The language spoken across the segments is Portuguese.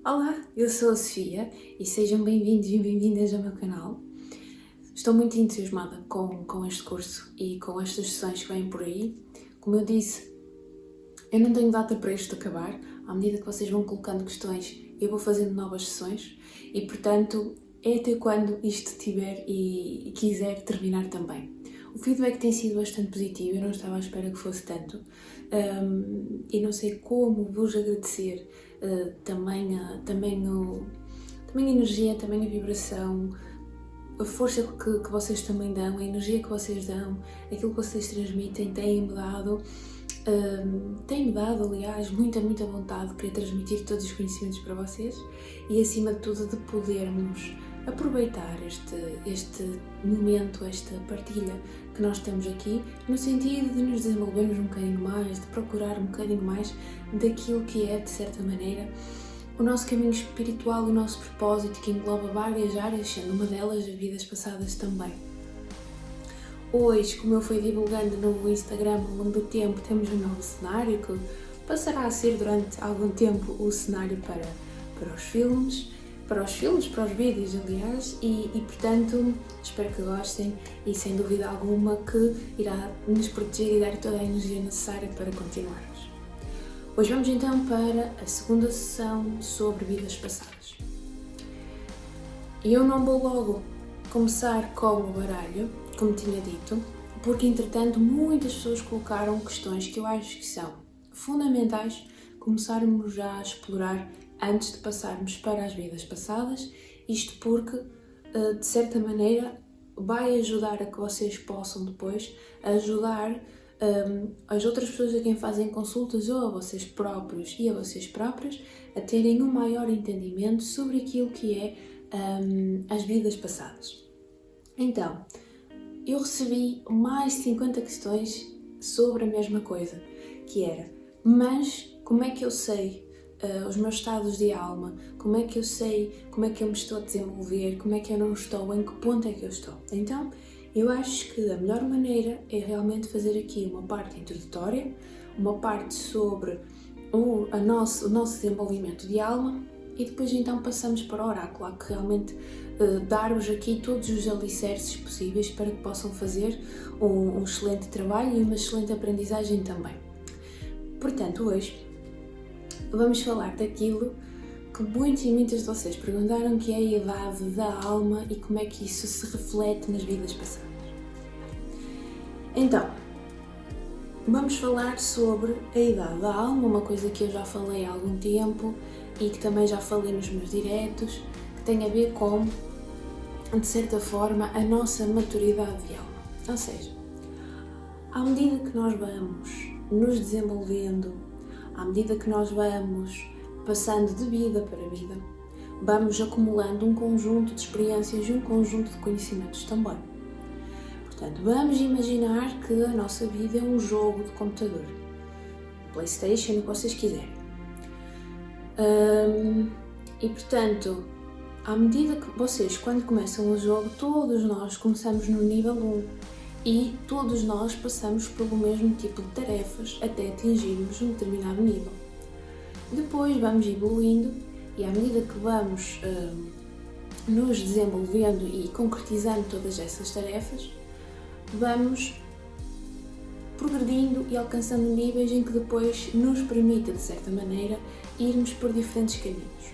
Olá, eu sou a Sofia e sejam bem-vindos e bem-vindas ao meu canal. Estou muito entusiasmada com este curso e com estas sessões que vêm por aí. Como eu disse, eu não tenho data para isto acabar. À medida que vocês vão colocando questões, eu vou fazendo novas sessões e, portanto, é até quando isto tiver e quiser terminar também. O feedback tem sido bastante positivo, eu não estava à espera que fosse tanto. E não sei como vos agradecer também a energia, também a vibração, a força que vocês também dão, a energia que vocês dão, aquilo que vocês transmitem tem-me dado, aliás, muita vontade de querer transmitir todos os conhecimentos para vocês e, acima de tudo, de podermos aproveitar este momento, esta partilha que nós temos aqui, no sentido de nos desenvolvermos um bocadinho mais, de procurar um bocadinho mais daquilo que é, de certa maneira, o nosso caminho espiritual, o nosso propósito, que engloba várias áreas, sendo uma delas as vidas passadas também. Hoje, como eu fui divulgando no Instagram ao longo do tempo, temos um novo cenário que passará a ser durante algum tempo o cenário para os vídeos, aliás, e portanto espero que gostem e sem dúvida alguma que irá nos proteger e dar toda a energia necessária para continuarmos. Hoje vamos então para a segunda sessão sobre vidas passadas. E eu não vou logo começar com o baralho, como tinha dito, porque entretanto muitas pessoas colocaram questões que eu acho que são fundamentais começarmos já a explorar antes de passarmos para as vidas passadas, isto porque, de certa maneira, vai ajudar a que vocês possam depois ajudar as outras pessoas a quem fazem consultas ou a vocês próprios e a vocês próprias a terem um maior entendimento sobre aquilo que é as vidas passadas. Então, eu recebi mais de 50 questões sobre a mesma coisa, que era: mas como é que eu sei os meus estados de alma, como é que eu sei como é que eu me estou a desenvolver, como é que eu não estou, em que ponto é que eu estou? Então, eu acho que a melhor maneira é realmente fazer aqui uma parte introdutória, uma parte sobre o nosso desenvolvimento de alma e depois então passamos para o oráculo, há que realmente dar-vos aqui todos os alicerces possíveis para que possam fazer um excelente trabalho e uma excelente aprendizagem também. Portanto, hoje vamos falar daquilo que muitos e muitas de vocês perguntaram, que é a idade da alma e como é que isso se reflete nas vidas passadas. Então, vamos falar sobre a idade da alma, uma coisa que eu já falei há algum tempo e que também já falei nos meus diretos, que tem a ver com, de certa forma, a nossa maturidade de alma. Ou seja, à medida que nós vamos nos desenvolvendo, à medida que nós vamos passando de vida para vida, vamos acumulando um conjunto de experiências e um conjunto de conhecimentos também. Portanto, vamos imaginar que a nossa vida é um jogo de computador, PlayStation, o que vocês quiserem. E portanto, à medida que vocês, quando começam o jogo, todos nós começamos no nível 1 e todos nós passamos pelo mesmo tipo de tarefas até atingirmos um determinado nível. Depois vamos evoluindo e à medida que vamos nos desenvolvendo e concretizando todas essas tarefas, vamos progredindo e alcançando níveis em que depois nos permite, de certa maneira, irmos por diferentes caminhos.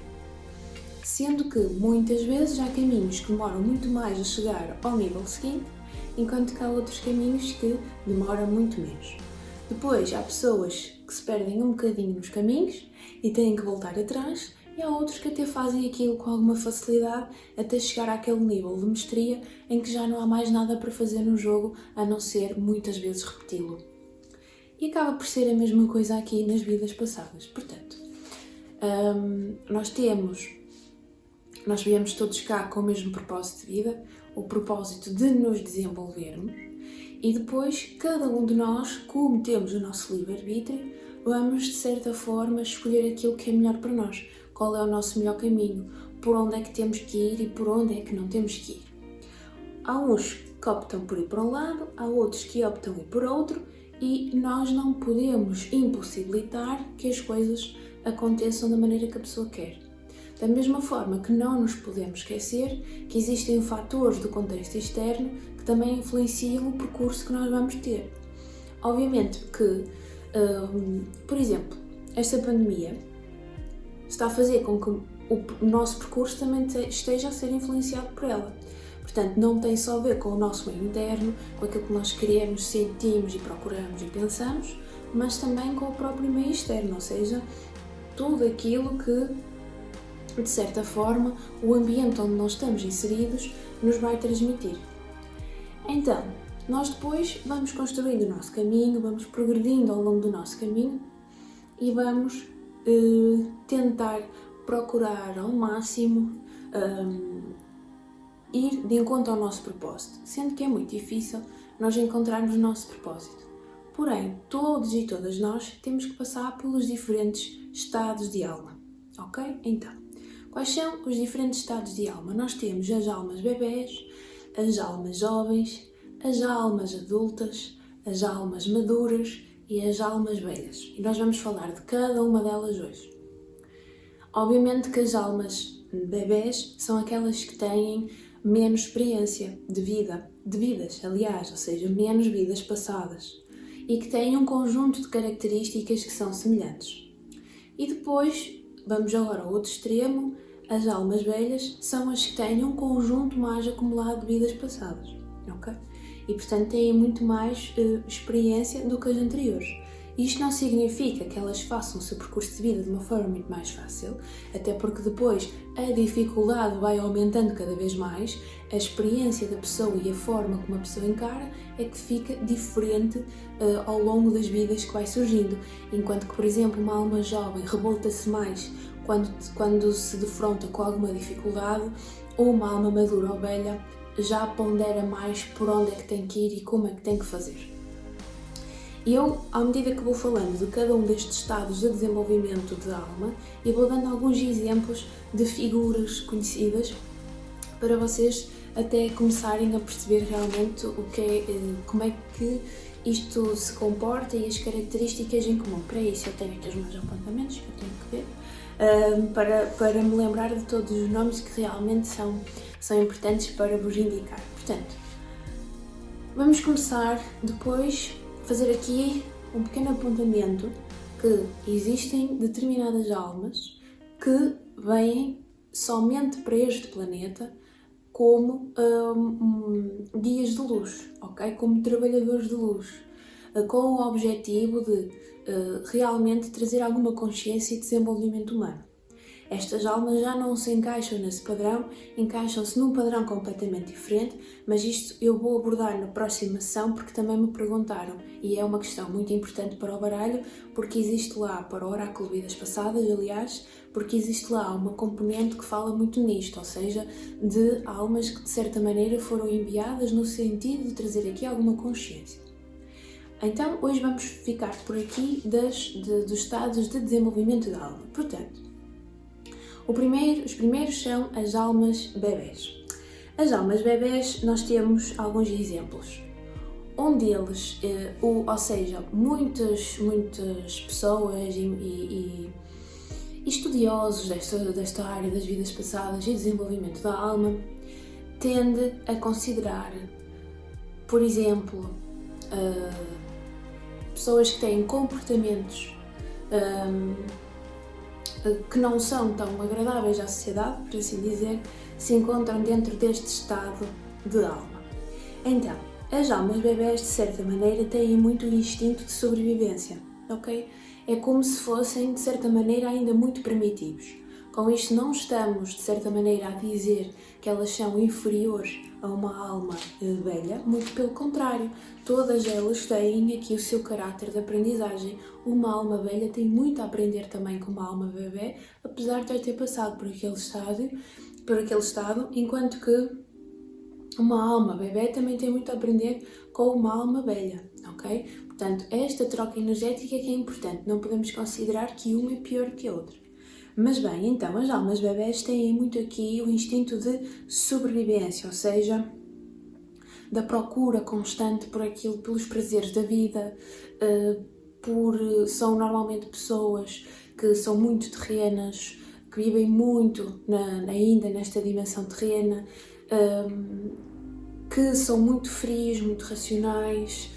Sendo que muitas vezes há caminhos que demoram muito mais a chegar ao nível seguinte, enquanto que há outros caminhos que demoram muito menos. Depois há pessoas que se perdem um bocadinho nos caminhos e têm que voltar atrás, e há outros que até fazem aquilo com alguma facilidade até chegar àquele nível de mestria em que já não há mais nada para fazer no jogo a não ser muitas vezes repeti-lo. E acaba por ser a mesma coisa aqui nas vidas passadas. Portanto, nós viemos todos cá com o mesmo propósito de vida, o propósito de nos desenvolvermos, e depois cada um de nós, como temos o nosso livre-arbítrio, vamos de certa forma escolher aquilo que é melhor para nós, qual é o nosso melhor caminho, por onde é que temos que ir e por onde é que não temos que ir. Há uns que optam por ir para um lado, há outros que optam por ir por outro, e nós não podemos impossibilitar que as coisas aconteçam da maneira que a pessoa quer. Da mesma forma que não nos podemos esquecer que existem fatores do contexto externo que também influenciam o percurso que nós vamos ter. Obviamente que, por exemplo, esta pandemia está a fazer com que o nosso percurso também esteja a ser influenciado por ela. Portanto, não tem só a ver com o nosso meio interno, com aquilo que nós queremos, sentimos e procuramos e pensamos, mas também com o próprio meio externo, ou seja, tudo aquilo que, de certa forma, o ambiente onde nós estamos inseridos nos vai transmitir. Então, nós depois vamos construindo o nosso caminho, vamos progredindo ao longo do nosso caminho e vamos tentar procurar ao máximo ir de encontro ao nosso propósito, sendo que é muito difícil nós encontrarmos o nosso propósito. Porém, todos e todas nós temos que passar pelos diferentes estados de alma, ok? Então, quais são os diferentes estados de alma? Nós temos as almas bebés, as almas jovens, as almas adultas, as almas maduras e as almas velhas. E nós vamos falar de cada uma delas hoje. Obviamente que as almas bebés são aquelas que têm menos experiência de vidas, aliás, ou seja, menos vidas passadas, e que têm um conjunto de características que são semelhantes. E depois, vamos agora ao outro extremo, as almas velhas são as que têm um conjunto mais acumulado de vidas passadas, ok? E portanto têm muito mais experiência do que as anteriores. Isto não significa que elas façam o seu percurso de vida de uma forma muito mais fácil, até porque depois a dificuldade vai aumentando cada vez mais, a experiência da pessoa e a forma como a pessoa encara é que fica diferente ao longo das vidas que vai surgindo. Enquanto que, por exemplo, uma alma jovem revolta-se mais quando se defronta com alguma dificuldade, ou uma alma madura ou velha já pondera mais por onde é que tem que ir e como é que tem que fazer. E eu, à medida que vou falando de cada um destes estados de desenvolvimento da alma, eu vou dando alguns exemplos de figuras conhecidas para vocês até começarem a perceber realmente como é que isto se comporta e as características em comum. Para isso eu tenho aqui os meus apontamentos que eu tenho que ver, para me lembrar de todos os nomes que realmente são importantes para vos indicar. Portanto, vamos começar depois fazer aqui um pequeno apontamento que existem determinadas almas que vêm somente para este planeta como guias de luz, ok? Como trabalhadores de luz, com o objetivo de realmente trazer alguma consciência e desenvolvimento humano. Estas almas já não se encaixam nesse padrão, encaixam-se num padrão completamente diferente, mas isto eu vou abordar na próxima sessão porque também me perguntaram e é uma questão muito importante para o baralho, porque existe lá, para o oráculo de vidas passadas, aliás, porque existe lá uma componente que fala muito nisto, ou seja, de almas que de certa maneira foram enviadas no sentido de trazer aqui alguma consciência. Então, hoje vamos ficar por aqui dos estados de desenvolvimento da alma. Portanto, os primeiros são as almas bebés. As almas bebés, nós temos alguns exemplos. Um deles, ou seja, muitas pessoas e estudiosos desta área das vidas passadas e desenvolvimento da alma, tende a considerar, por exemplo, pessoas que têm comportamentos que não são tão agradáveis à sociedade, por assim dizer, se encontram dentro deste estado de alma. Então, as almas bebés, de certa maneira, têm muito o instinto de sobrevivência, ok? É como se fossem, de certa maneira, ainda muito primitivos. Com isto não estamos, de certa maneira, a dizer que elas são inferiores a uma alma velha, muito pelo contrário, todas elas têm aqui o seu caráter de aprendizagem. Uma alma velha tem muito a aprender também com uma alma bebé, apesar de já ter passado por aquele estado, enquanto que uma alma bebé também tem muito a aprender com uma alma velha, ok? Portanto, esta troca energética é que é importante, não podemos considerar que uma é pior que a outra. Mas bem, então as almas bebés têm muito aqui o instinto de sobrevivência, ou seja, da procura constante por aquilo, pelos prazeres da vida, são normalmente pessoas que são muito terrenas, que vivem muito ainda nesta dimensão terrena, que são muito frios, muito racionais,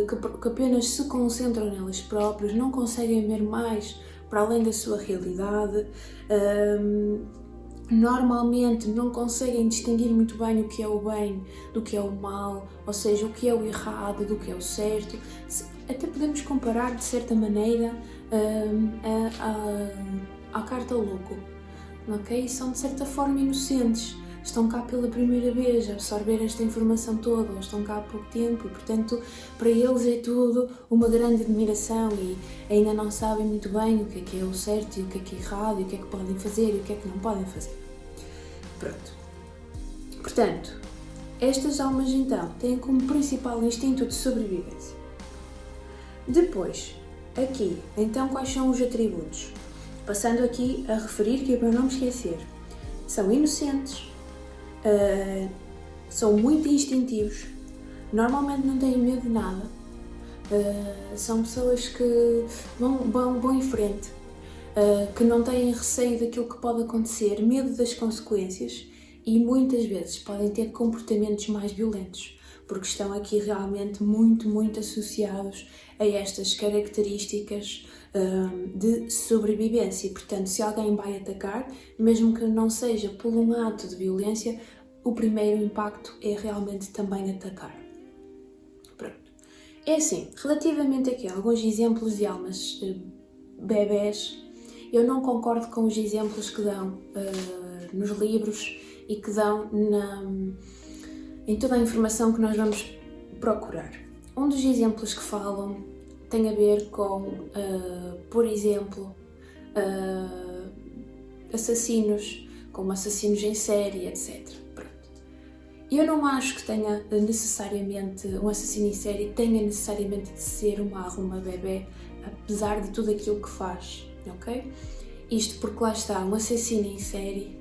que apenas se concentram nelas próprias, não conseguem ver mais para além da sua realidade, normalmente não conseguem distinguir muito bem o que é o bem do que é o mal, ou seja, o que é o errado do que é o certo. Até podemos comparar, de certa maneira, à carta ao louco, ok? São, de certa forma, inocentes. Estão cá pela primeira vez a absorver esta informação toda, ou estão cá há pouco tempo e, portanto, para eles é tudo uma grande admiração e ainda não sabem muito bem o que é o certo e o que é errado e o que é que podem fazer e o que é que não podem fazer. Pronto. Portanto, estas almas, então, têm como principal instinto de sobrevivência. Depois, aqui, então, quais são os atributos? Passando aqui a referir, que é para não me esquecer, são inocentes, são muito instintivos, normalmente não têm medo de nada, são pessoas que vão em frente, que não têm receio daquilo que pode acontecer, medo das consequências e muitas vezes podem ter comportamentos mais violentos, porque estão aqui realmente muito associados a estas características de sobrevivência. E, portanto, se alguém vai atacar, mesmo que não seja por um ato de violência, o primeiro impacto é realmente também atacar. Pronto. É assim, relativamente aqui a alguns exemplos de almas bebés, eu não concordo com os exemplos que dão nos livros e que dão em toda a informação que nós vamos procurar. Um dos exemplos que falam tem a ver com, por exemplo, assassinos, como assassinos em série, etc. Pronto. Eu não acho que tenha necessariamente, um assassino em série tenha necessariamente de ser uma alma bebé, apesar de tudo aquilo que faz, ok? Isto porque lá está, um assassino em série,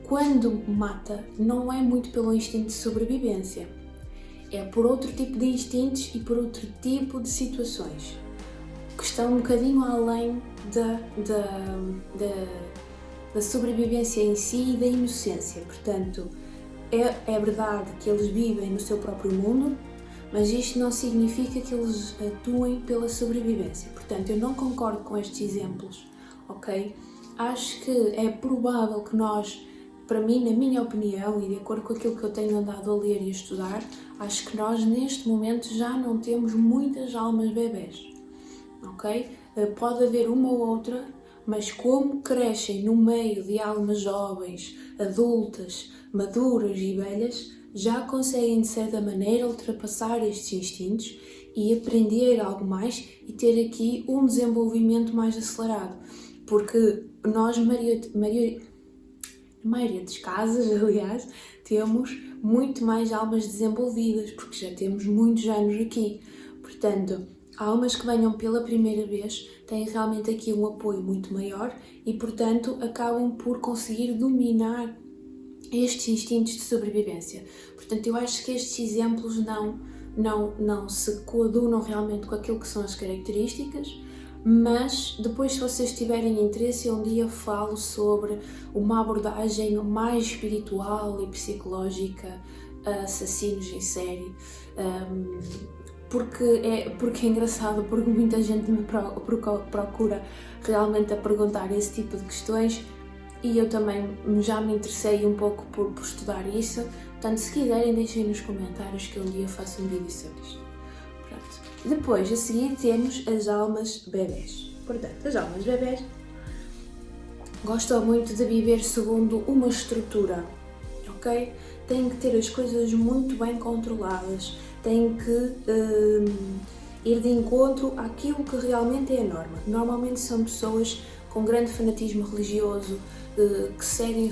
quando mata, não é muito pelo instinto de sobrevivência, é por outro tipo de instintos e por outro tipo de situações, que estão um bocadinho além da sobrevivência em si e da inocência. Portanto, é verdade que eles vivem no seu próprio mundo, mas isto não significa que eles atuem pela sobrevivência. Portanto, eu não concordo com estes exemplos, ok? Acho que é provável que nós, para mim, na minha opinião e de acordo com aquilo que eu tenho andado a ler e a estudar, acho que nós neste momento já não temos muitas almas bebés, ok? Pode haver uma ou outra, mas como crescem no meio de almas jovens, adultas, maduras e velhas, já conseguem de certa maneira ultrapassar estes instintos e aprender algo mais e ter aqui um desenvolvimento mais acelerado, porque nós, na maioria das casas, aliás, temos muito mais almas desenvolvidas, porque já temos muitos anos aqui. Portanto, almas que venham pela primeira vez têm realmente aqui um apoio muito maior e, portanto, acabam por conseguir dominar estes instintos de sobrevivência. Portanto, eu acho que estes exemplos não se coadunam realmente com aquilo que são as características, mas depois, se vocês tiverem interesse, um dia falo sobre uma abordagem mais espiritual e psicológica a assassinos em série, porque é engraçado, porque muita gente me procura realmente a perguntar esse tipo de questões e eu também já me interessei um pouco por estudar isso. Portanto, se quiserem, deixem nos comentários que um dia faço um vídeo sobre isto. Pronto. Depois, a seguir, temos as almas bebés. Portanto, as almas bebés gostam muito de viver segundo uma estrutura, ok? Têm que ter as coisas muito bem controladas, têm que ir de encontro àquilo que realmente é a norma. Normalmente são pessoas com grande fanatismo religioso, que seguem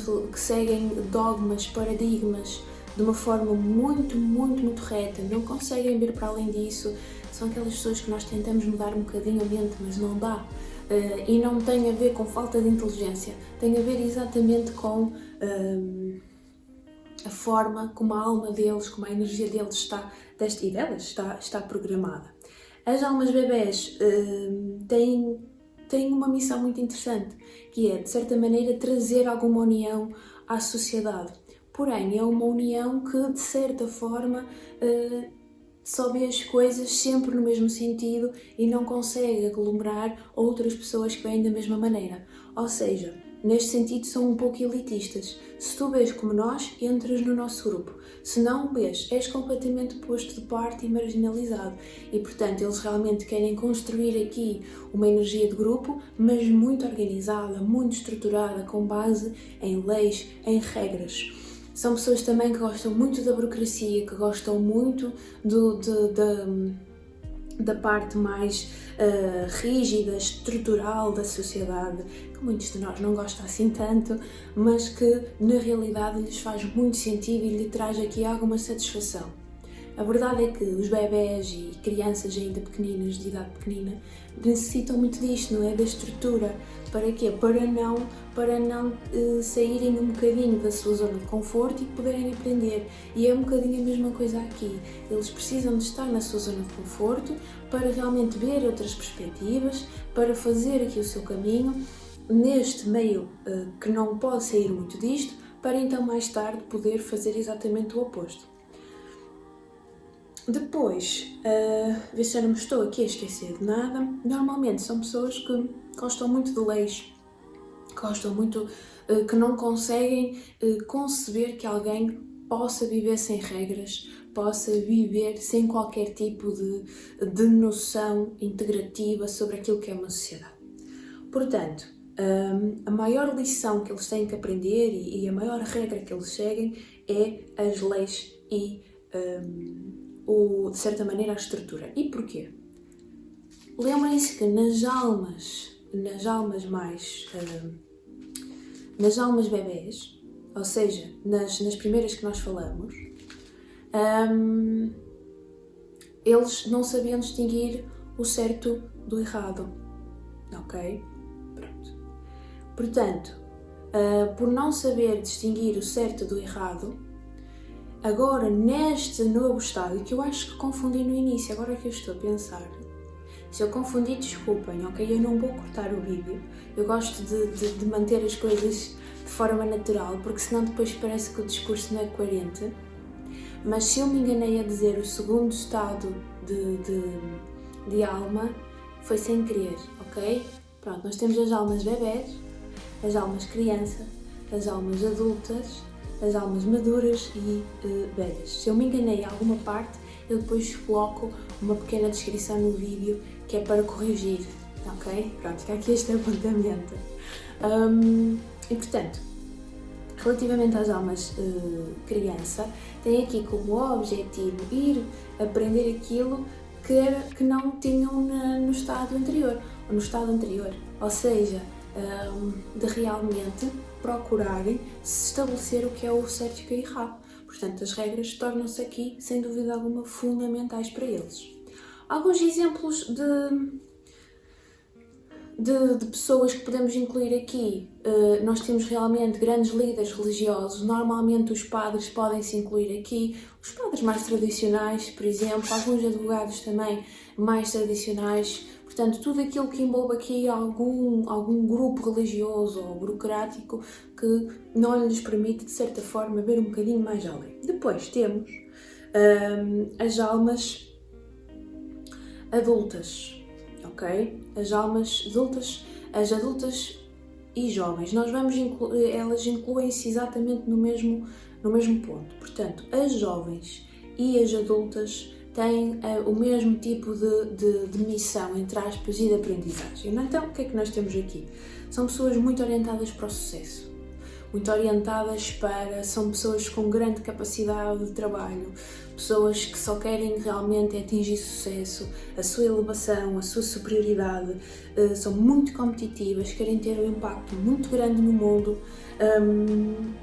dogmas, paradigmas de uma forma muito reta, não conseguem ver para além disso. São aquelas pessoas que nós tentamos mudar um bocadinho a mente, mas não dá. E não tem a ver com falta de inteligência, tem a ver exatamente com a forma como a alma deles, como a energia deles está programada. As almas bebés têm têm uma missão muito interessante, que é, de certa maneira, trazer alguma união à sociedade. Porém, é uma união que, de certa forma, só vê as coisas sempre no mesmo sentido e não consegue aglomerar outras pessoas que veem da mesma maneira. Ou seja, neste sentido são um pouco elitistas. Se tu vês como nós, entras no nosso grupo. Se não o vês, és completamente posto de parte e marginalizado. E, portanto, eles realmente querem construir aqui uma energia de grupo, mas muito organizada, muito estruturada, com base em leis, em regras. São pessoas também que gostam muito da burocracia, que gostam muito da parte mais rígida, estrutural da sociedade, que muitos de nós não gostam assim tanto, mas que na realidade lhes faz muito sentido e lhe traz aqui alguma satisfação. A verdade é que os bebés e crianças ainda pequeninas, de idade pequenina, necessitam muito disto, não é? Da estrutura. Para quê? Para não saírem um bocadinho da sua zona de conforto e poderem aprender. E é um bocadinho a mesma coisa aqui. Eles precisam de estar na sua zona de conforto para realmente ver outras perspectivas, para fazer aqui o seu caminho, neste meio que não pode sair muito disto, para então mais tarde poder fazer exatamente o oposto. Depois, ver se eu não me estou aqui a esquecer de nada, normalmente são pessoas que gostam muito de leis, gostam muito, que não conseguem conceber que alguém possa viver sem regras, possa viver sem qualquer tipo de noção integrativa sobre aquilo que é uma sociedade. Portanto, a maior lição que eles têm que aprender e a maior regra que eles seguem é as leis e de certa maneira a estrutura. E porquê? Lembrem-se que nas almas bebés, ou seja, nas primeiras que nós falamos, eles não sabiam distinguir o certo do errado, ok? Pronto. Portanto, por não saber distinguir o certo do errado, agora, neste novo estado, que eu acho que confundi no início, agora que eu estou a pensar, se eu confundi, desculpem, ok? Eu não vou cortar o vídeo, eu gosto de manter as coisas de forma natural, porque senão depois parece que o discurso não é coerente. Mas se eu me enganei a dizer o segundo estado de alma, foi sem querer, ok? Pronto, nós temos as almas bebés, as almas criança, as almas adultas, as almas maduras e velhas. Se eu me enganei em alguma parte, eu depois coloco uma pequena descrição no vídeo que é para corrigir, ok? Pronto, está aqui este apontamento. E portanto, relativamente às almas criança, tem aqui como objetivo ir aprender aquilo que não tinham no estado anterior, ou seja, de realmente procurarem se estabelecer o que é o certo e o que é errado. Portanto, as regras tornam-se aqui, sem dúvida alguma, fundamentais para eles. Alguns exemplos de pessoas que podemos incluir aqui, nós temos realmente grandes líderes religiosos, normalmente os padres podem-se incluir aqui, os padres mais tradicionais, por exemplo, alguns advogados também mais tradicionais, portanto, tudo aquilo que envolve aqui algum grupo religioso ou burocrático que não lhes permite, de certa forma, ver um bocadinho mais além. Depois temos as almas adultas, ok? As almas adultas, as adultas e jovens, elas incluem-se exatamente no mesmo ponto. Portanto, as jovens e as adultas têm o mesmo tipo de missão, entre aspas, e de aprendizagem. Então, o que é que nós temos aqui? São pessoas muito orientadas para o sucesso, são pessoas com grande capacidade de trabalho, pessoas que só querem realmente atingir sucesso, a sua elevação, a sua superioridade, são muito competitivas, querem ter um impacto muito grande no mundo,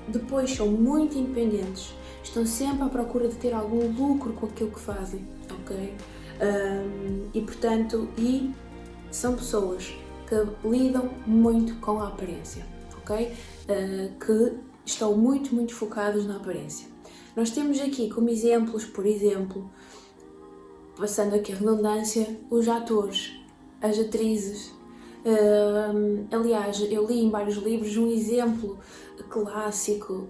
depois são muito independentes, estão sempre à procura de ter algum lucro com aquilo que fazem, ok? E portanto, são pessoas que lidam muito com a aparência, ok? Que estão muito, muito focados na aparência. Nós temos aqui como exemplos, por exemplo, passando aqui a redundância, os atores, as atrizes, Aliás, eu li em vários livros um exemplo clássico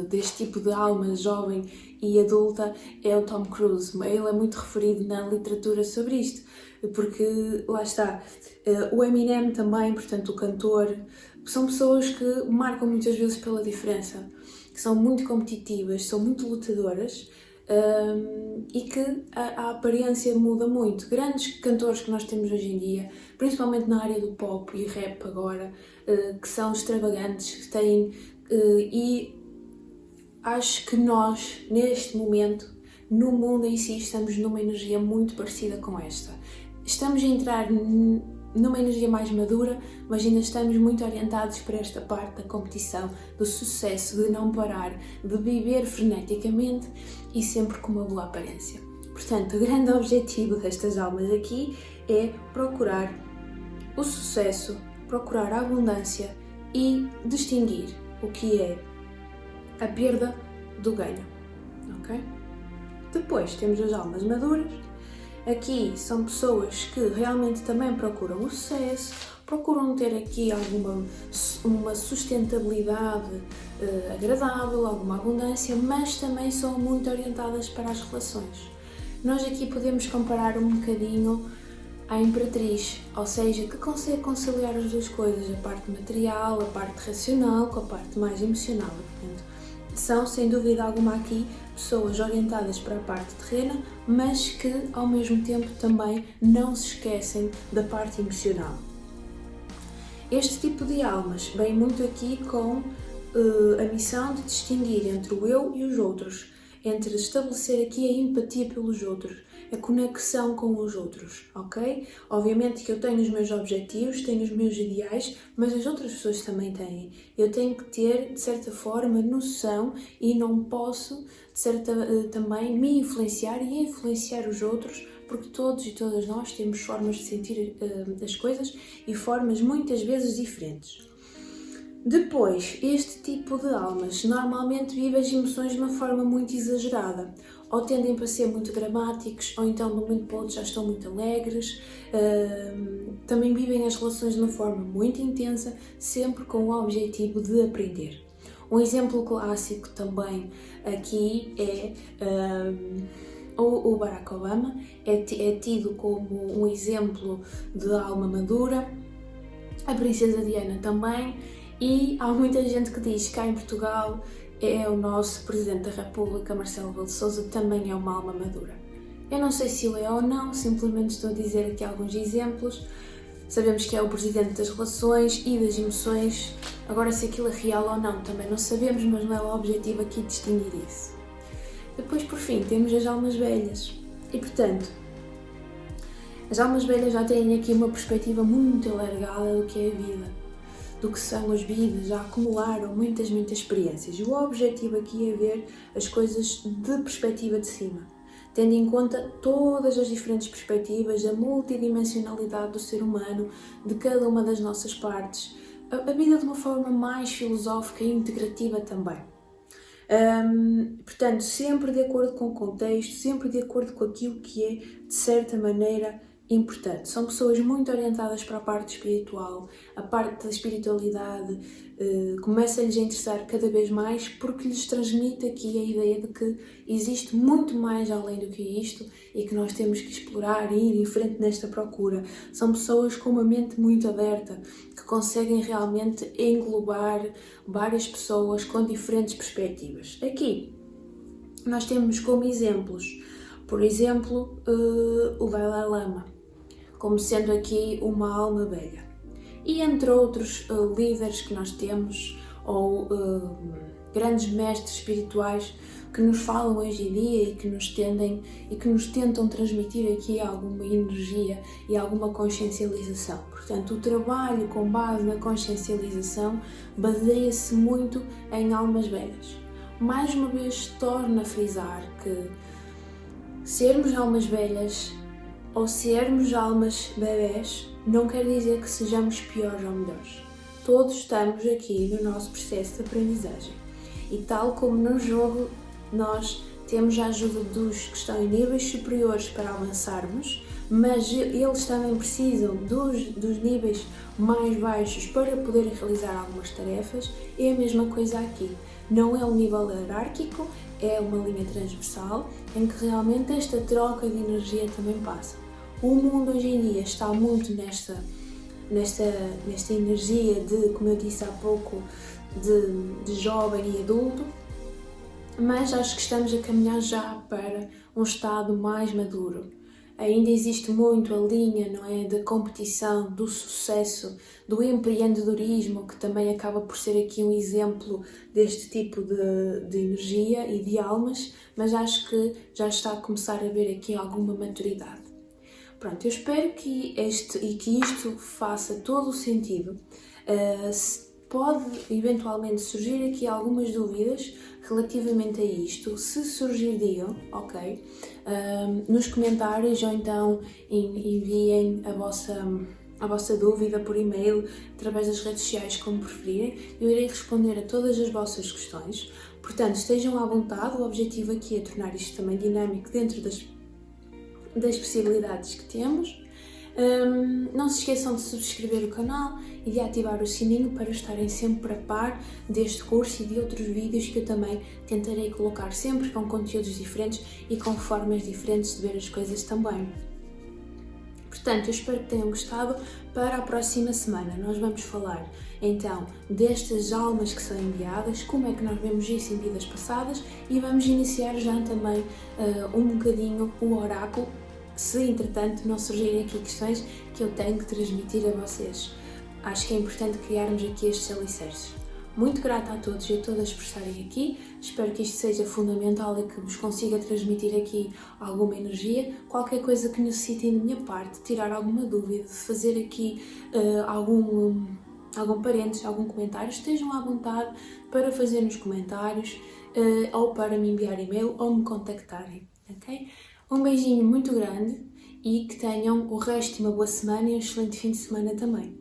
deste tipo de alma jovem e adulta é o Tom Cruise. Ele é muito referido na literatura sobre isto, porque lá está, o Eminem também, portanto o cantor, são pessoas que marcam muitas vezes pela diferença, que são muito competitivas, são muito lutadoras, e que a aparência muda muito. Grandes cantores que nós temos hoje em dia, principalmente na área do pop e rap agora, que são extravagantes, têm, e acho que nós, neste momento, no mundo em si, estamos numa energia muito parecida com esta. Estamos a entrar numa energia mais madura, mas ainda estamos muito orientados para esta parte da competição, do sucesso, de não parar, de viver freneticamente e sempre com uma boa aparência. Portanto, o grande objetivo destas almas aqui é procurar o sucesso, procurar a abundância e distinguir o que é a perda do ganho, ok? Depois temos as almas maduras. Aqui são pessoas que realmente também procuram o sucesso, procuram ter aqui uma sustentabilidade agradável, alguma abundância, mas também são muito orientadas para as relações. Nós aqui podemos comparar um bocadinho à Imperatriz, ou seja, que consegue conciliar as duas coisas, a parte material, a parte racional, com a parte mais emocional. Portanto, são, sem dúvida alguma aqui, pessoas orientadas para a parte terrena, mas que, ao mesmo tempo, também não se esquecem da parte emocional. Este tipo de almas vem muito aqui com a missão de distinguir entre o eu e os outros, entre estabelecer aqui a empatia pelos outros, a conexão com os outros, ok? Obviamente que eu tenho os meus objetivos, tenho os meus ideais, mas as outras pessoas também têm. Eu tenho que ter, de certa forma, noção e não posso, também me influenciar e influenciar os outros, porque todos e todas nós temos formas de sentir as coisas e formas muitas vezes diferentes. Depois, este tipo de almas normalmente vive as emoções de uma forma muito exagerada, ou tendem para ser muito dramáticos, ou então de um momento para o outro já estão muito alegres, também vivem as relações de uma forma muito intensa, sempre com o objetivo de aprender. Um exemplo clássico também aqui é o Barack Obama, é tido como um exemplo de alma madura, a Princesa Diana também. E há muita gente que diz que cá em Portugal é o nosso Presidente da República, Marcelo Rebelo de Sousa, também é uma alma madura. Eu não sei se o é ou não, simplesmente estou a dizer aqui alguns exemplos. Sabemos que é o Presidente das Relações e das Emoções. Agora, se aquilo é real ou não, também não sabemos, mas não é o objetivo aqui distinguir isso. Depois, por fim, temos as almas velhas. E, portanto, as almas velhas já têm aqui uma perspectiva muito alargada do que é a vida, do que são as vidas, já acumularam muitas experiências. E o objetivo aqui é ver as coisas de perspectiva de cima, tendo em conta todas as diferentes perspectivas, a multidimensionalidade do ser humano, de cada uma das nossas partes, a vida de uma forma mais filosófica e integrativa também. Portanto, sempre de acordo com o contexto, sempre de acordo com aquilo que é, de certa maneira, importante. São pessoas muito orientadas para a parte espiritual, a parte da espiritualidade começa-lhes a interessar cada vez mais porque lhes transmite aqui a ideia de que existe muito mais além do que isto e que nós temos que explorar e ir em frente nesta procura. São pessoas com uma mente muito aberta, que conseguem realmente englobar várias pessoas com diferentes perspectivas. Aqui nós temos como exemplos, por exemplo, o Dalai Lama, como sendo aqui uma alma velha. E entre outros líderes que nós temos, ou grandes mestres espirituais que nos falam hoje em dia e que nos tentam transmitir aqui alguma energia e alguma consciencialização. Portanto, o trabalho com base na consciencialização baseia-se muito em almas velhas. Mais uma vez, torno a frisar que sermos almas velhas ou sermos almas bebés não quer dizer que sejamos piores ou melhores. Todos estamos aqui no nosso processo de aprendizagem. E tal como no jogo, nós temos a ajuda dos que estão em níveis superiores para avançarmos, mas eles também precisam dos níveis mais baixos para poder realizar algumas tarefas. É a mesma coisa aqui. Não é um nível hierárquico, é uma linha transversal em que realmente esta troca de energia também passa. O mundo hoje em dia está muito nesta energia de, como eu disse há pouco, de jovem e adulto, mas acho que estamos a caminhar já para um estado mais maduro. Ainda existe muito a linha, não é, da competição, do sucesso, do empreendedorismo, que também acaba por ser aqui um exemplo deste tipo de energia e de almas, mas acho que já está a começar a haver aqui alguma maturidade. Pronto, eu espero que isto faça todo o sentido. Pode eventualmente surgir aqui algumas dúvidas relativamente a isto. Se surgir, digam, ok, nos comentários, ou então enviem a vossa dúvida por e-mail, através das redes sociais, como preferirem. Eu irei responder a todas as vossas questões. Portanto, estejam à vontade. O objetivo aqui é tornar isto também dinâmico dentro das possibilidades que temos. Não se esqueçam de subscrever o canal e de ativar o sininho para estarem sempre a par deste curso e de outros vídeos que eu também tentarei colocar sempre com conteúdos diferentes e com formas diferentes de ver as coisas também. Portanto, eu espero que tenham gostado. Para a próxima semana nós vamos falar então destas almas que são enviadas, como é que nós vemos isso em vidas passadas, e vamos iniciar já também um bocadinho o oráculo, se entretanto não surgirem aqui questões que eu tenho que transmitir a vocês. Acho que é importante criarmos aqui estes alicerces. Muito grata a todos e a todas por estarem aqui. Espero que isto seja fundamental e que vos consiga transmitir aqui alguma energia. Qualquer coisa que necessitem da minha parte, tirar alguma dúvida, fazer aqui algum parênteses, algum comentário, estejam à vontade para fazer nos comentários ou para me enviar e-mail ou me contactarem, ok? Um beijinho muito grande e que tenham o resto de uma boa semana e um excelente fim de semana também.